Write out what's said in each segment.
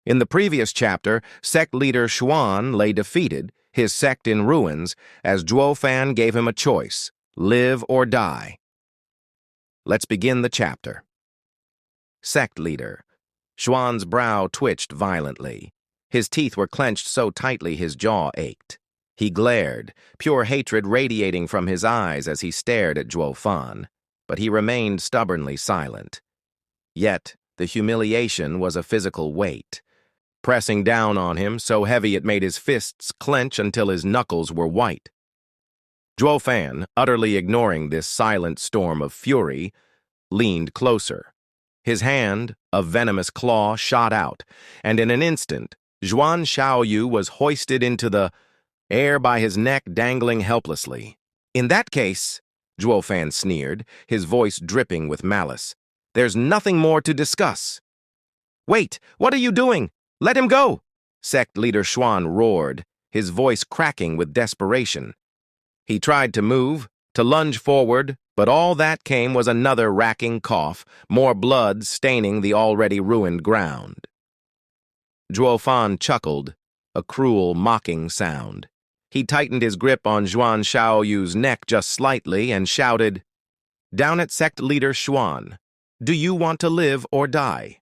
In the previous chapter, sect leader Xuan lay defeated, his sect in ruins, as Zhuo Fan gave him a choice: live or die. Let's begin the chapter. Sect leader. Xuan's brow twitched violently. His teeth were clenched so tightly his jaw ached. He glared, pure hatred radiating from his eyes as he stared at Zhuo Fan, but he remained stubbornly silent. Yet, the humiliation was a physical weight, pressing down on him so heavy it made his fists clench until his knuckles were white. Zhuo Fan, utterly ignoring this silent storm of fury, leaned closer. His hand, a venomous claw, shot out, and in an instant, Zhuan Xiaoyu was hoisted into the air by his neck dangling helplessly. "In that case," Zhuo Fan sneered, his voice dripping with malice, "there's nothing more to discuss." "Wait, what are you doing? Let him go!" Sect leader Xuan roared, his voice cracking with desperation. He tried to move, to lunge forward, but all that came was another racking cough, more blood staining the already ruined ground. Zhuo Fan chuckled, a cruel, mocking sound. He tightened his grip on Zhuan Xiaoyu's neck just slightly and shouted, "Down at sect leader Xuan, do you want to live or die?"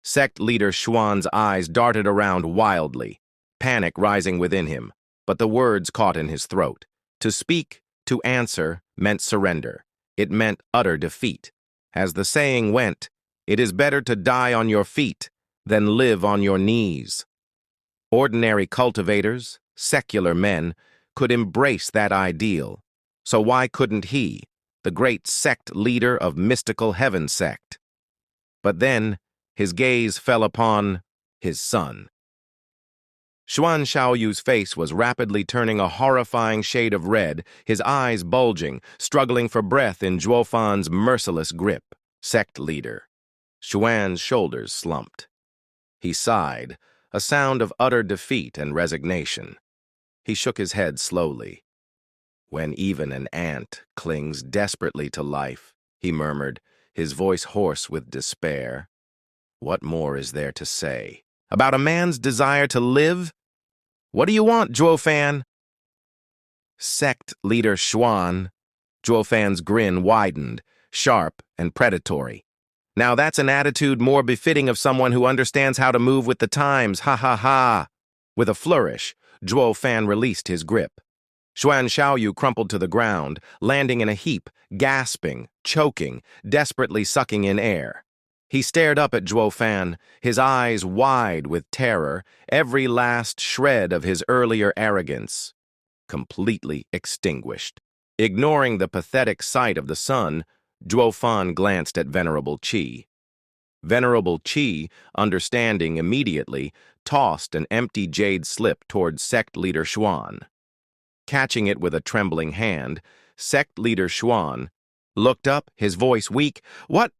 Sect leader Xuan's eyes darted around wildly, panic rising within him, but the words caught in his throat. To speak, to answer, meant surrender. It meant utter defeat. As the saying went, it is better to die on your feet than live on your knees. Ordinary cultivators, secular men, could embrace that ideal. So why couldn't he, the great sect leader of mystical heaven sect? But then, his gaze fell upon his son. Xuan Xiaoyu's face was rapidly turning a horrifying shade of red, his eyes bulging, struggling for breath in Zhuo Fan's merciless grip. Sect leader. Xuan's shoulders slumped. He sighed, a sound of utter defeat and resignation. He shook his head slowly. "When even an ant clings desperately to life," he murmured, his voice hoarse with despair. "What more is there to say? About a man's desire to live? What do you want, Zhuo Fan?" Sect leader Xuan. Zhuo Fan's grin widened, sharp and predatory. "Now that's an attitude more befitting of someone who understands how to move with the times, ha ha ha." With a flourish, Zhuo Fan released his grip. Xuan Xiaoyu crumpled to the ground, landing in a heap, gasping, choking, desperately sucking in air. He stared up at Zhuo Fan, his eyes wide with terror, every last shred of his earlier arrogance completely extinguished. Ignoring the pathetic sight of the son, Zhuo Fan glanced at Venerable Qi. Venerable Qi, understanding immediately, tossed an empty jade slip toward sect leader Xuan. Catching it with a trembling hand, sect leader Xuan looked up, his voice weak. What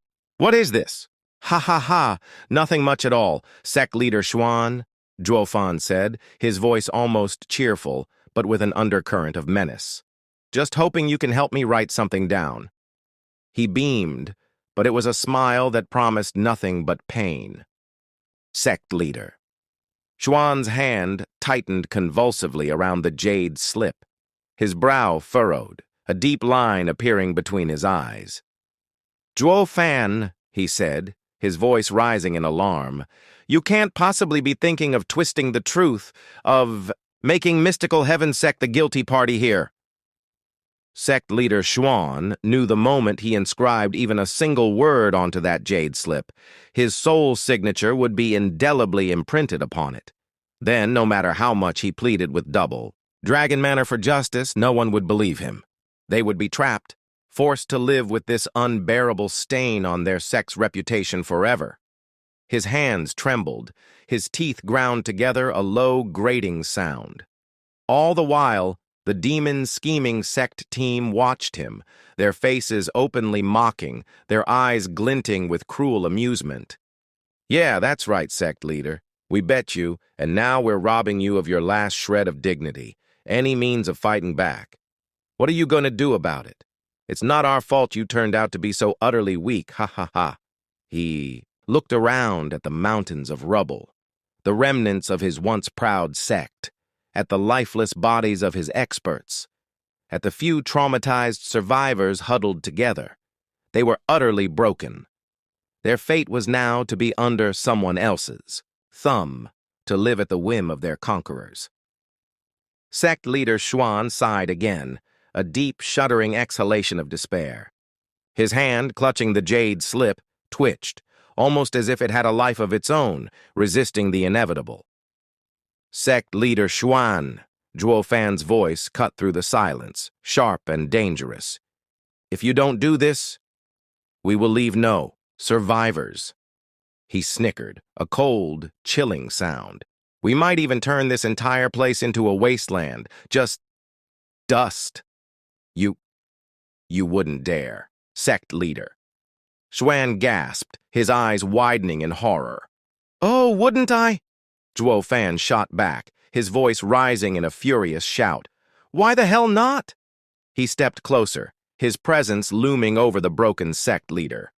is this?" "Ha ha ha, nothing much at all, sect leader Xuan," Zhuo Fan said, his voice almost cheerful, but with an undercurrent of menace. "Just hoping you can help me write something down." He beamed, but it was a smile that promised nothing but pain. Sect leader. Xuan's hand tightened convulsively around the jade slip. His brow furrowed, a deep line appearing between his eyes. "Zhuo Fan," he said, his voice rising in alarm, "you can't possibly be thinking of twisting the truth, of making mystical heaven sect the guilty party here." Sect leader Xuan knew the moment he inscribed even a single word onto that jade slip, his soul signature would be indelibly imprinted upon it. Then, no matter how much he pleaded with double, dragon manner for justice, no one would believe him. They would be trapped, forced to live with this unbearable stain on their sect's reputation forever. His hands trembled, his teeth ground together a low, grating sound. All the while, the demon-scheming sect team watched him, their faces openly mocking, their eyes glinting with cruel amusement. "Yeah, that's right, sect leader. We bet you, and now we're robbing you of your last shred of dignity, any means of fighting back. What are you going to do about it? It's not our fault you turned out to be so utterly weak, ha ha ha." He looked around at the mountains of rubble, the remnants of his once proud sect, at the lifeless bodies of his experts, at the few traumatized survivors huddled together. They were utterly broken. Their fate was now to be under someone else's thumb, to live at the whim of their conquerors. Sect leader Xuan sighed again, a deep, shuddering exhalation of despair. His hand, clutching the jade slip, twitched, almost as if it had a life of its own, resisting the inevitable. Sect leader Xuan, Zhuo Fan's voice cut through the silence, sharp and dangerous. If you don't do this, we will leave no survivors. He snickered, a cold, chilling sound. We might even turn this entire place into a wasteland, just dust. You wouldn't dare, sect leader. Xuan gasped, his eyes widening in horror. Oh, wouldn't I? Zhuo Fan shot back, his voice rising in a furious shout. Why the hell not? He stepped closer, his presence looming over the broken sect leader.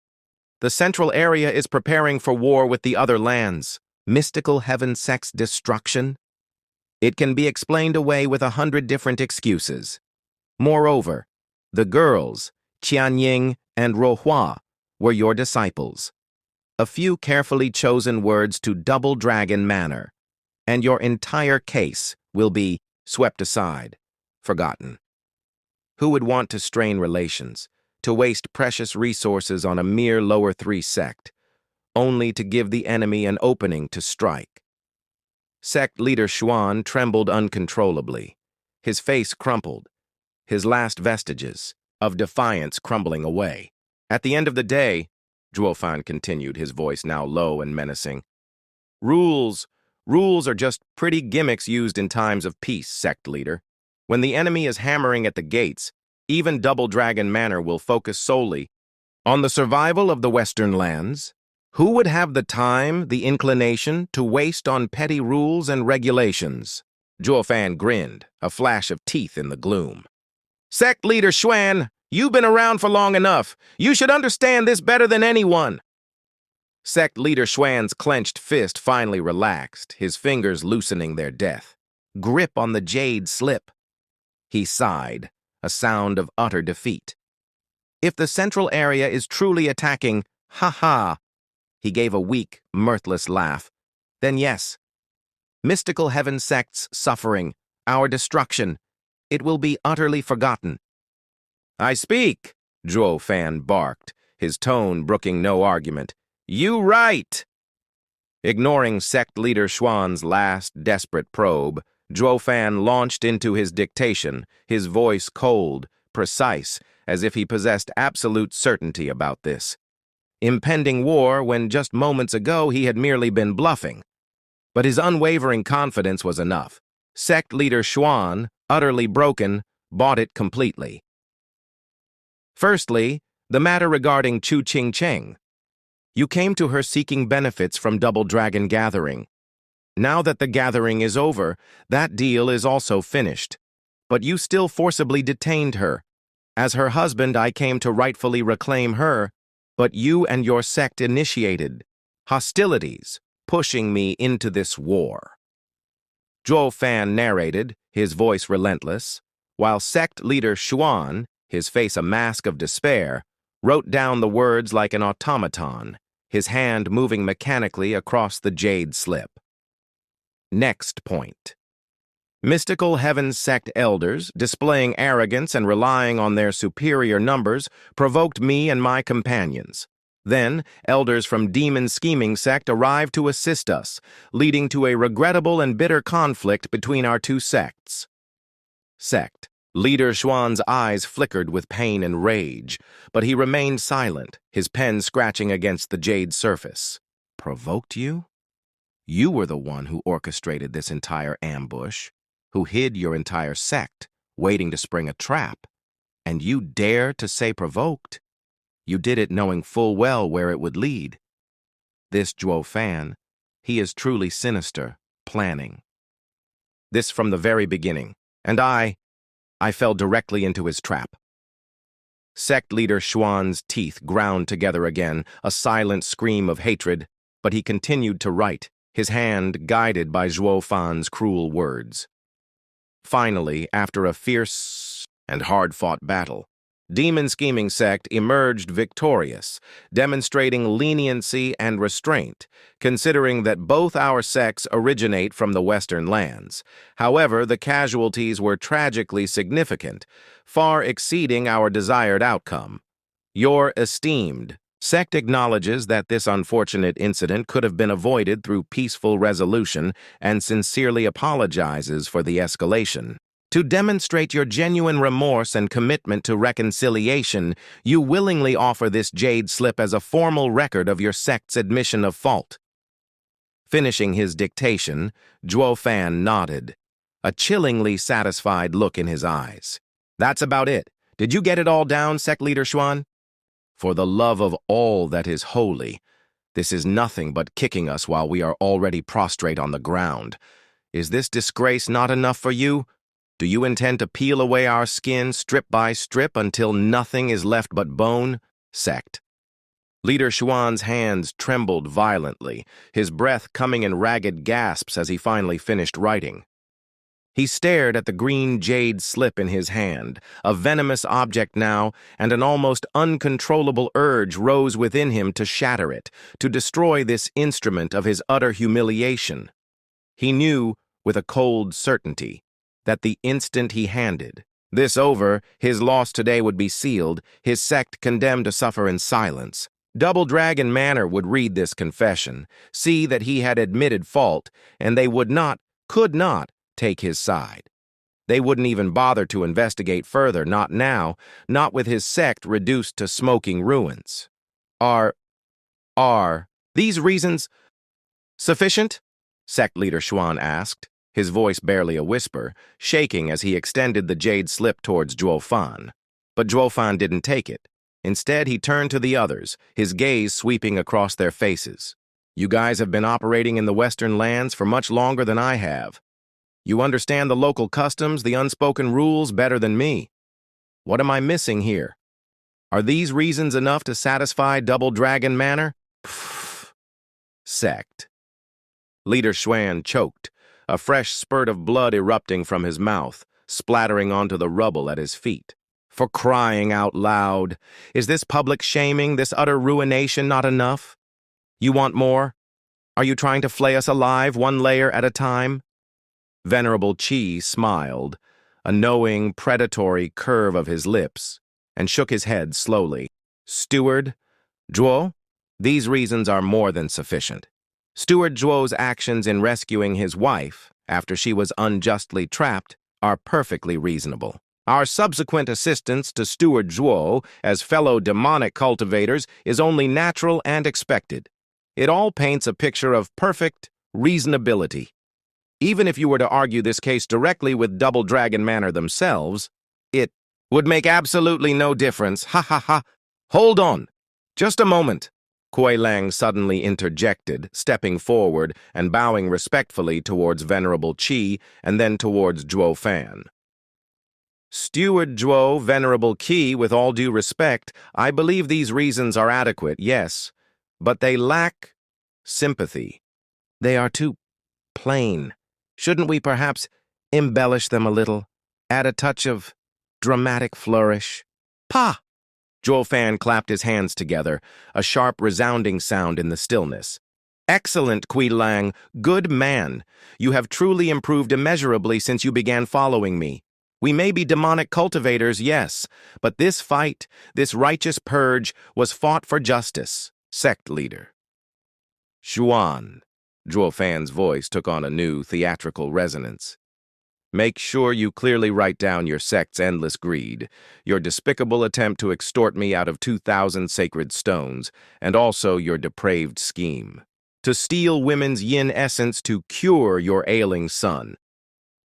The central area is preparing for war with the other lands. Mystical heaven sect's destruction? It can be explained away with 100 different excuses. Moreover, the girls, Qianying and Rohua, were your disciples. A few carefully chosen words to double dragon manner, and your entire case will be swept aside, forgotten. Who would want to strain relations, to waste precious resources on a mere lower 3 sect, only to give the enemy an opening to strike? Sect leader Xuan trembled uncontrollably. His face crumpled, his last vestiges of defiance crumbling away. At the end of the day, Zhuo Fan continued, his voice now low and menacing, Rules are just pretty gimmicks used in times of peace, sect leader. When the enemy is hammering at the gates, even Double Dragon Manor will focus solely on the survival of the Western lands. Who would have the time, the inclination, to waste on petty rules and regulations? Zhuo Fan grinned, a flash of teeth in the gloom. Sect leader Xuan, you've been around for long enough. You should understand this better than anyone. Sect leader Xuan's clenched fist finally relaxed, his fingers loosening their death grip on the jade slip. He sighed, a sound of utter defeat. If the central area is truly attacking, ha-ha, he gave a weak, mirthless laugh, then yes, mystical heaven sect's suffering, our destruction, it will be utterly forgotten. I speak, Zhuo Fan barked, his tone brooking no argument. You right! Ignoring sect leader Xuan's last desperate probe, Zhuo Fan launched into his dictation, his voice cold, precise, as if he possessed absolute certainty about this. Impending war when just moments ago he had merely been bluffing. But his unwavering confidence was enough. Sect leader Xuan, utterly broken, bought it completely. Firstly, the matter regarding Chu Qing Cheng. You came to her seeking benefits from Double Dragon Gathering. Now that the gathering is over, that deal is also finished. But you still forcibly detained her. As her husband, I came to rightfully reclaim her, but you and your sect initiated hostilities, pushing me into this war. Zhuo Fan narrated, his voice relentless, while sect leader Xuan, his face a mask of despair, wrote down the words like an automaton, his hand moving mechanically across the jade slip. Next point. Mystical Heaven Sect elders, displaying arrogance and relying on their superior numbers, provoked me and my companions. Then, elders from Demon Scheming Sect arrived to assist us, leading to a regrettable and bitter conflict between our two sects. Sect. Leader Xuan's eyes flickered with pain and rage, but he remained silent, his pen scratching against the jade surface. Provoked you? You were the one who orchestrated this entire ambush, who hid your entire sect, waiting to spring a trap. And you dare to say provoked? You did it knowing full well where it would lead. This Zhuo Fan, he is truly sinister, planning. This from the very beginning, and I fell directly into his trap. Sect leader Xuan's teeth ground together again, a silent scream of hatred, but he continued to write, his hand guided by Zhuo Fan's cruel words. Finally, after a fierce and hard-fought battle, Demon Scheming Sect emerged victorious, demonstrating leniency and restraint, considering that both our sects originate from the Western lands. However, the casualties were tragically significant, far exceeding our desired outcome. Your esteemed sect acknowledges that this unfortunate incident could have been avoided through peaceful resolution and sincerely apologizes for the escalation. To demonstrate your genuine remorse and commitment to reconciliation, you willingly offer this jade slip as a formal record of your sect's admission of fault. Finishing his dictation, Zhuo Fan nodded, a chillingly satisfied look in his eyes. That's about it. Did you get it all down, Sect Leader Xuan? For the love of all that is holy, this is nothing but kicking us while we are already prostrate on the ground. Is this disgrace not enough for you? Do you intend to peel away our skin strip by strip until nothing is left but bone? Sect. Leader Xuan's hands trembled violently, his breath coming in ragged gasps as he finally finished writing. He stared at the green jade slip in his hand, a venomous object now, and an almost uncontrollable urge rose within him to shatter it, to destroy this instrument of his utter humiliation. He knew, with a cold certainty, that the instant he handed this over, his loss today would be sealed, his sect condemned to suffer in silence. Double Dragon Manor would read this confession, see that he had admitted fault, and they would not, could not, take his side. They wouldn't even bother to investigate further, not now, not with his sect reduced to smoking ruins. Are these reasons sufficient? Sect Leader Xuan asked, his voice barely a whisper, shaking as he extended the jade slip towards Zhuo Fan. But Zhuo Fan didn't take it. Instead, he turned to the others, his gaze sweeping across their faces. You guys have been operating in the Western lands for much longer than I have. You understand the local customs, the unspoken rules better than me. What am I missing here? Are these reasons enough to satisfy Double Dragon Manor? Pfft. Sect. Leader Xuan choked, a fresh spurt of blood erupting from his mouth, splattering onto the rubble at his feet. For crying out loud, is this public shaming, this utter ruination not enough? You want more? Are you trying to flay us alive, one layer at a time? Venerable Qi smiled, a knowing, predatory curve of his lips, and shook his head slowly. Steward, Zhuo, these reasons are more than sufficient. Steward Zhuo's actions in rescuing his wife, after she was unjustly trapped, are perfectly reasonable. Our subsequent assistance to Steward Zhuo as fellow demonic cultivators is only natural and expected. It all paints a picture of perfect reasonability. Even if you were to argue this case directly with Double Dragon Manor themselves, it would make absolutely no difference. Ha ha ha. Hold on. Just a moment. Kuei Lang suddenly interjected, stepping forward and bowing respectfully towards Venerable Qi and then towards Zhuo Fan. Steward Zhuo, Venerable Qi, with all due respect, I believe these reasons are adequate, yes, but they lack sympathy. They are too plain. Shouldn't we perhaps embellish them a little, add a touch of dramatic flourish? Pa! Zhuo Fan clapped his hands together, a sharp, resounding sound in the stillness. Excellent, Kuei Lang. Good man. You have truly improved immeasurably since you began following me. We may be demonic cultivators, yes, but this fight, this righteous purge, was fought for justice. Sect leader. Xuan. Zhuo Fan's voice took on a new, theatrical resonance. Make sure you clearly write down your sect's endless greed, your despicable attempt to extort me out of 2,000 sacred stones, and also your depraved scheme to steal women's yin essence to cure your ailing son.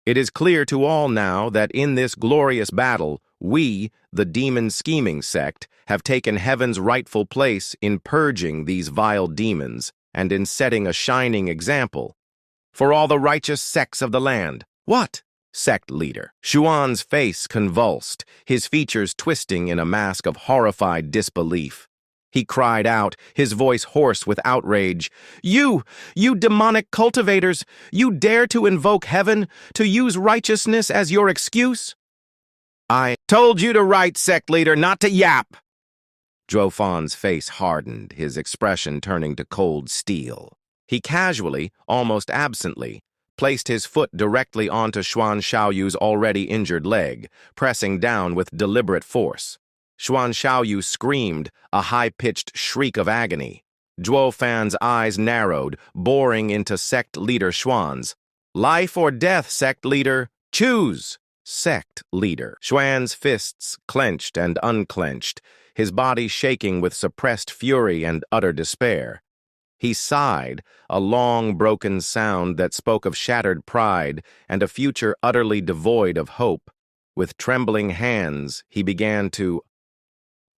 It is clear to all now that in this glorious battle, we, the Demon Scheming Sect, have taken heaven's rightful place in purging these vile demons and in setting a shining example for all the righteous sects of the land. What? Sect leader. Xuan's face convulsed, his features twisting in a mask of horrified disbelief. He cried out, his voice hoarse with outrage. You demonic cultivators! You dare to invoke heaven, to use righteousness as your excuse? I told you to write, sect leader, not to yap! Zhuo Fan's face hardened, his expression turning to cold steel. He casually, almost absently, placed his foot directly onto Xuan Xiaoyu's already injured leg, pressing down with deliberate force. Xuan Xiaoyu screamed, a high-pitched shriek of agony. Zhuo Fan's eyes narrowed, boring into sect leader Xuan's. Life or death, sect leader, choose! Sect leader. Xuan's fists clenched and unclenched, his body shaking with suppressed fury and utter despair. He sighed, a long, broken sound that spoke of shattered pride and a future utterly devoid of hope. With trembling hands, he began to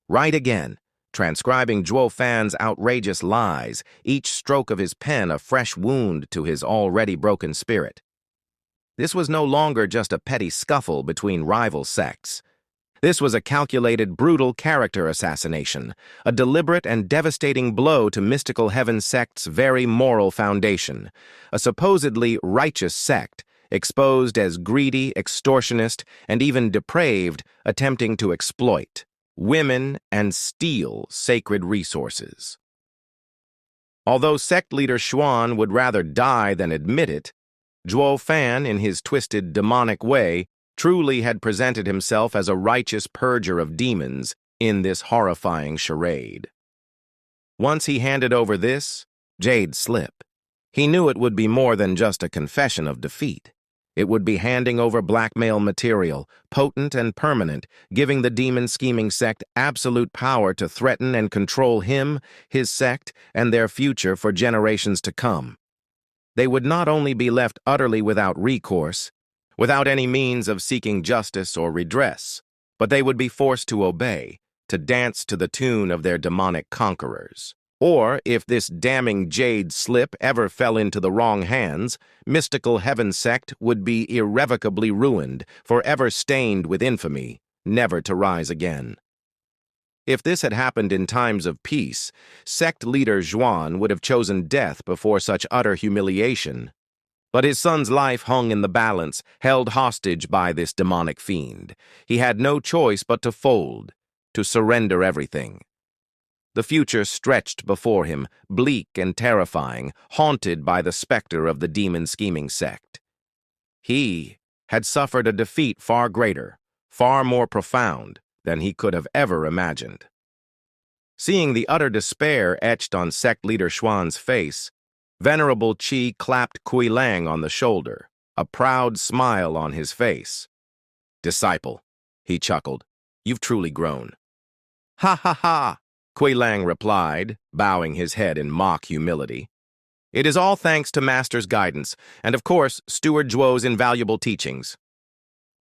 write again, transcribing Zhuo Fan's outrageous lies, each stroke of his pen a fresh wound to his already broken spirit. This was no longer just a petty scuffle between rival sects. This was a calculated, brutal character assassination, a deliberate and devastating blow to mystical heaven sect's very moral foundation, a supposedly righteous sect, exposed as greedy, extortionist, and even depraved, attempting to exploit women and steal sacred resources. Although sect leader Xuan would rather die than admit it, Zhuo Fan, in his twisted, demonic way, truly had presented himself as a righteous purger of demons in this horrifying charade. Once he handed over this jade slip, he knew it would be more than just a confession of defeat. It would be handing over blackmail material, potent and permanent, giving the demon-scheming sect absolute power to threaten and control him, his sect, and their future for generations to come. They would not only be left utterly without recourse, without any means of seeking justice or redress, but they would be forced to obey, to dance to the tune of their demonic conquerors. Or, if this damning jade slip ever fell into the wrong hands, mystical heaven sect would be irrevocably ruined, forever stained with infamy, never to rise again. If this had happened in times of peace, sect leader Xuan would have chosen death before such utter humiliation. But his son's life hung in the balance, held hostage by this demonic fiend. He had no choice but to fold, to surrender everything. The future stretched before him, bleak and terrifying, haunted by the specter of the demon-scheming sect. He had suffered a defeat far greater, far more profound than he could have ever imagined. Seeing the utter despair etched on sect leader Xuan's face, Venerable Qi clapped Kui Lang on the shoulder, a proud smile on his face. "Disciple," he chuckled, "you've truly grown." "Ha ha ha," Kui Lang replied, bowing his head in mock humility. "It is all thanks to Master's guidance, and of course, Steward Zhuo's invaluable teachings.